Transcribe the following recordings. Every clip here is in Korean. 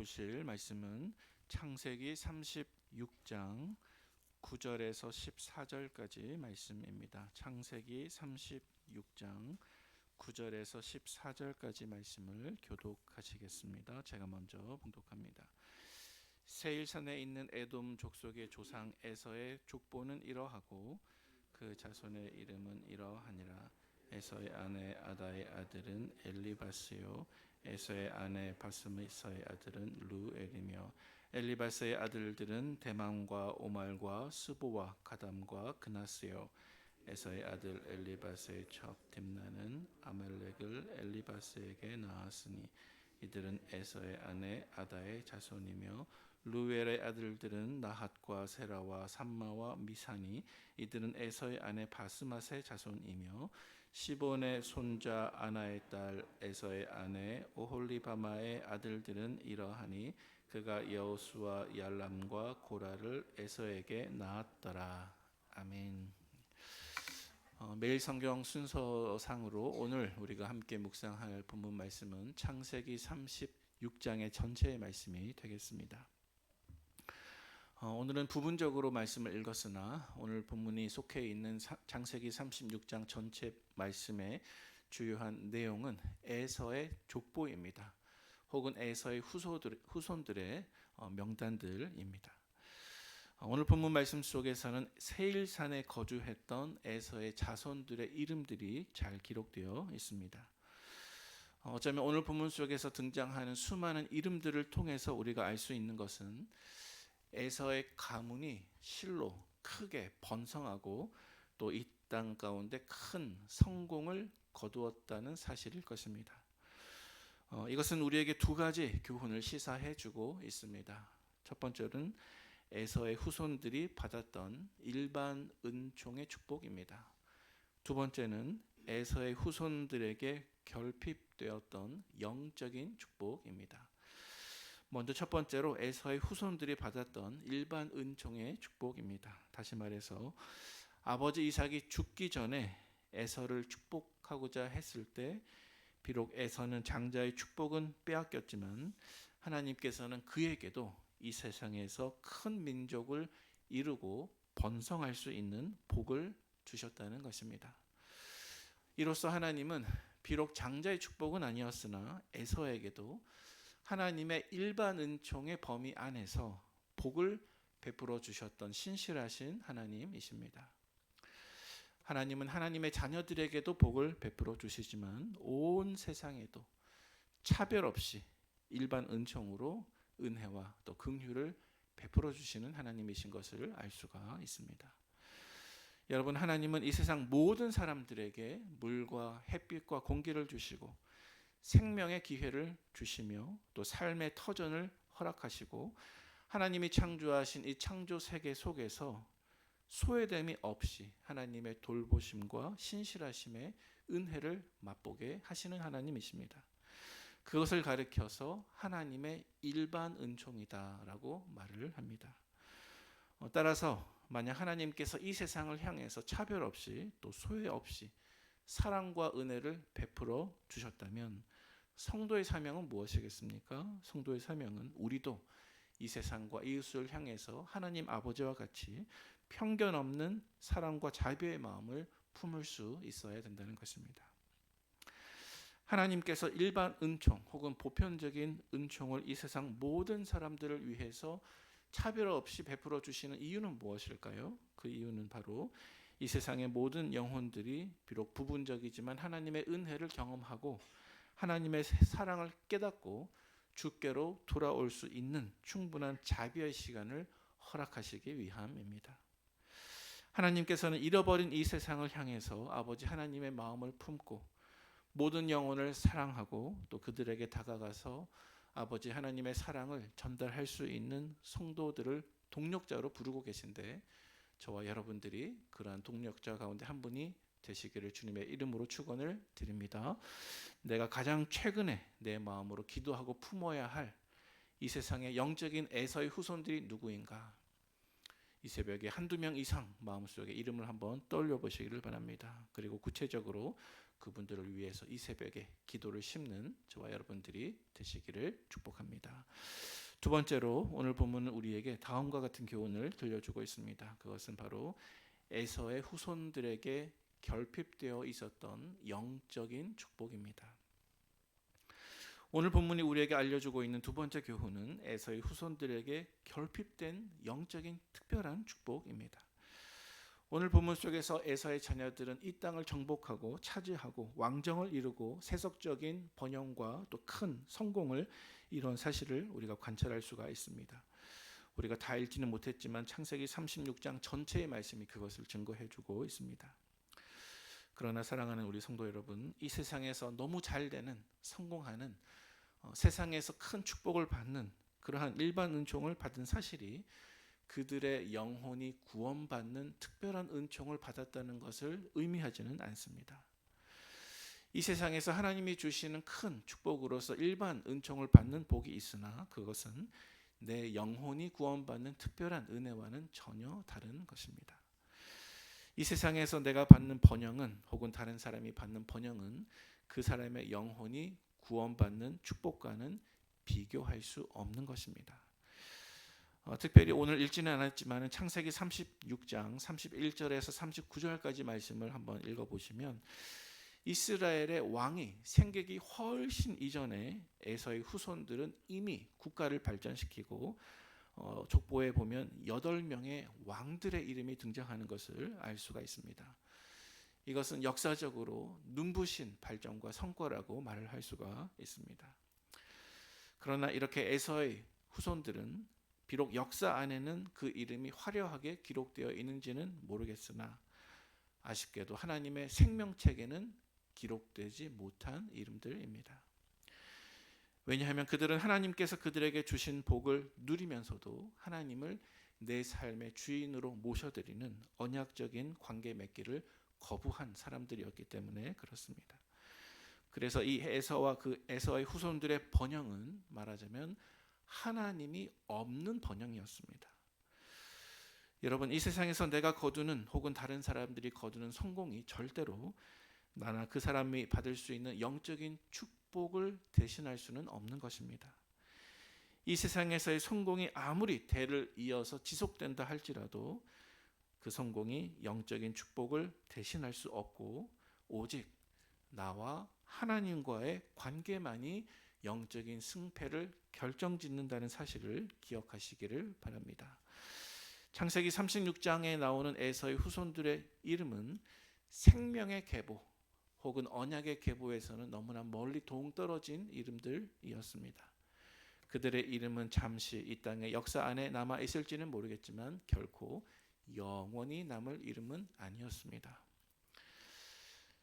보실 말씀은 창세기 36장 9절에서 14절까지 말씀입니다. 창세기 36장 9절에서 14절까지 말씀을 교독하시겠습니다. 제가 먼저 봉독합니다. 세일산에 있는 에돔 족속의 조상 에서의 족보는 이러하고 그 자손의 이름은 이러하니라. 에서의 아내 아다의 아들은 엘리바스요, 에서의 아내 바스미서의 아들은 루엘이며, 엘리바스의 아들들은 데만과 오말과 스보와 가담과 그나스요. 에서의 아들 엘리바스의 첩 딥나는 아멜렉을 엘리바스에게 낳았으니 이들은 에서의 아내 아다의 자손이며, 루엘의 아들들은 나핫과 세라와 삼마와 미사니 이들은 에서의 아내 바스맛의 자손이며, 시본의 손자 아나의 딸 에서의 아내 오홀리바마의 아들들은 이러하니 그가 여호수와 얄람과 고라를 에서에게 낳았더라. 아멘. 매일 성경 순서상으로 오늘 우리가 함께 묵상할 본문 말씀은 창세기 36장의 전체의 말씀이 되겠습니다. 오늘은 부분적으로 말씀을 읽었으나 오늘 본문이 속해 있는 창세기 36장 전체 말씀의 주요한 내용은 에서의 족보입니다. 혹은 에서의 후손들의 명단들입니다. 오늘 본문 말씀 속에서는 세일산에 거주했던 에서의 자손들의 이름들이 잘 기록되어 있습니다. 어쩌면 오늘 본문 속에서 등장하는 수많은 이름들을 통해서 우리가 알 수 있는 것은 에서의 가문이 실로 크게 번성하고 또 이 땅 가운데 큰 성공을 거두었다는 사실일 것입니다. 이것은 우리에게 두 가지 교훈을 시사해 주고 있습니다. 첫 번째는 에서의 후손들이 받았던 일반 은총의 축복입니다. 두 번째는 에서의 후손들에게 결핍되었던 영적인 축복입니다. 먼저 첫 번째로 에서의 후손들이 받았던 일반 은총의 축복입니다. 다시 말해서 아버지 이삭이 죽기 전에 에서를 축복하고자 했을 때 비록 에서는 장자의 축복은 빼앗겼지만 하나님께서는 그에게도 이 세상에서 큰 민족을 이루고 번성할 수 있는 복을 주셨다는 것입니다. 이로써 하나님은 비록 장자의 축복은 아니었으나 에서에게도 하나님의 일반 은총의 범위 안에서 복을 베풀어 주셨던 신실하신 하나님이십니다. 하나님은 하나님의 자녀들에게도 복을 베풀어 주시지만 온 세상에도 차별 없이 일반 은총으로 은혜와 또 긍휼을 베풀어 주시는 하나님이신 것을 알 수가 있습니다. 여러분, 하나님은 이 세상 모든 사람들에게 물과 햇빛과 공기를 주시고 생명의 기회를 주시며 또 삶의 터전을 허락하시고 하나님이 창조하신 이 창조 세계 속에서 소외됨이 없이 하나님의 돌보심과 신실하심의 은혜를 맛보게 하시는 하나님이십니다. 그것을 가리켜서 하나님의 일반 은총이다라고 말을 합니다. 따라서 만약 하나님께서 이 세상을 향해서 차별 없이 또 소외 없이 사랑과 은혜를 베풀어 주셨다면 성도의 사명은 무엇이겠습니까? 성도의 사명은 우리도 이 세상과 이웃을 향해서 하나님 아버지와 같이 편견 없는 사랑과 자비의 마음을 품을 수 있어야 된다는 것입니다. 하나님께서 일반 은총 혹은 보편적인 은총을 이 세상 모든 사람들을 위해서 차별 없이 베풀어 주시는 이유는 무엇일까요? 그 이유는 바로 이 세상의 모든 영혼들이 비록 부분적이지만 하나님의 은혜를 경험하고 하나님의 사랑을 깨닫고 주께로 돌아올 수 있는 충분한 자비의 시간을 허락하시기 위함입니다. 하나님께서는 잃어버린 이 세상을 향해서 아버지 하나님의 마음을 품고 모든 영혼을 사랑하고 또 그들에게 다가가서 아버지 하나님의 사랑을 전달할 수 있는 성도들을 동력자로 부르고 계신데 저와 여러분들이 그러한 동력자 가운데 한 분이 되시기를 주님의 이름으로 축원을 드립니다. 내가 가장 최근에 내 마음으로 기도하고 품어야 할 이 세상의 영적인 에서의 후손들이 누구인가? 이 새벽에 한두 명 이상 마음속에 이름을 한번 떠올려 보시기를 바랍니다. 그리고 구체적으로 그분들을 위해서 이 새벽에 기도를 심는 저와 여러분들이 되시기를 축복합니다. 두 번째로 오늘 본문은 우리에게 다음과 같은 교훈을 들려주고 있습니다. 그것은 바로 에서의 후손들에게 결핍되어 있었던 영적인 축복입니다. 오늘 본문이 우리에게 알려주고 있는 두 번째 교훈은 에서의 후손들에게 결핍된 영적인 특별한 축복입니다. 오늘 본문 속에서 에서의 자녀들은 이 땅을 정복하고 차지하고 왕정을 이루고 세속적인 번영과 또 큰 성공을 이룬 사실을 우리가 관찰할 수가 있습니다. 우리가 다 읽지는 못했지만 창세기 36장 전체의 말씀이 그것을 증거해주고 있습니다. 그러나 사랑하는 우리 성도 여러분, 이 세상에서 너무 잘 되는, 성공하는, 세상에서 큰 축복을 받는 그러한 일반 은총을 받은 사실이 그들의 영혼이 구원받는 특별한 은총을 받았다는 것을 의미하지는 않습니다. 이 세상에서 하나님이 주시는 큰 축복으로서 일반 은총을 받는 복이 있으나 그것은 내 영혼이 구원받는 특별한 은혜와는 전혀 다른 것입니다. 이 세상에서 내가 받는 번영은 혹은 다른 사람이 받는 번영은 그 사람의 영혼이 구원받는 축복과는 비교할 수 없는 것입니다. 특별히 오늘 읽지는 않았지만 창세기 36장 31절에서 39절까지 말씀을 한번 읽어보시면 이스라엘의 왕이 생기기 훨씬 이전에 에서의 후손들은 이미 국가를 발전시키고 족보에 보면 8명의 왕들의 이름이 등장하는 것을 알 수가 있습니다. 이것은 역사적으로 눈부신 발전과 성과라고 말을 할 수가 있습니다. 그러나 이렇게 에서의 후손들은 비록 역사 안에는 그 이름이 화려하게 기록되어 있는지는 모르겠으나 아쉽게도 하나님의 생명책에는 기록되지 못한 이름들입니다. 왜냐하면 그들은 하나님께서 그들에게 주신 복을 누리면서도 하나님을 내 삶의 주인으로 모셔드리는 언약적인 관계 맺기를 거부한 사람들이었기 때문에 그렇습니다. 그래서 이 에서와 그 에서의 후손들의 번영은 말하자면 하나님이 없는 번영이었습니다. 여러분, 이 세상에서 내가 거두는 혹은 다른 사람들이 거두는 성공이 절대로 나나 그 사람이 받을 수 있는 영적인 축복을 대신할 수는 없는 것입니다. 이 세상에서의 성공이 아무리 대를 이어서 지속된다 할지라도 그 성공이 영적인 축복을 대신할 수 없고 오직 나와 하나님과의 관계만이 영적인 승패를 결정짓는다는 사실을 기억하시기를 바랍니다. 창세기 36장에 나오는 에서의 후손들의 이름은 생명의 계보 혹은 언약의 계보에서는 너무나 멀리 동떨어진 이름들이었습니다. 그들의 이름은 잠시 이 땅의 역사 안에 남아 있을지는 모르겠지만 결코 영원히 남을 이름은 아니었습니다.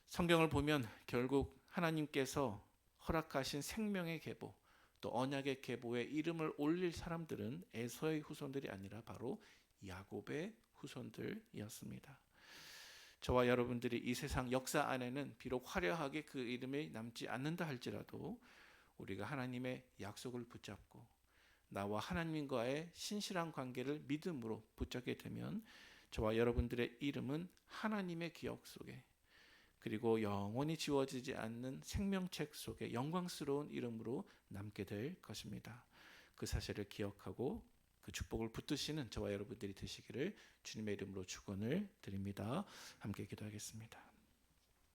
성경을 보면 결국 하나님께서 허락하신 생명의 계보 또 언약의 계보에 이름을 올릴 사람들은 에서의 후손들이 아니라 바로 야곱의 후손들이었습니다. 저와 여러분들이 이 세상 역사 안에는 비록 화려하게 그 이름이 남지 않는다 할지라도 우리가 하나님의 약속을 붙잡고 나와 하나님과의 신실한 관계를 믿음으로 붙잡게 되면 저와 여러분들의 이름은 하나님의 기억 속에 그리고 영원히 지워지지 않는 생명책 속에 영광스러운 이름으로 남게 될 것입니다. 그 사실을 기억하고 그 축복을 붙드시는 저와 여러분들이 되시기를 주님의 이름으로 축원을 드립니다. 함께 기도하겠습니다.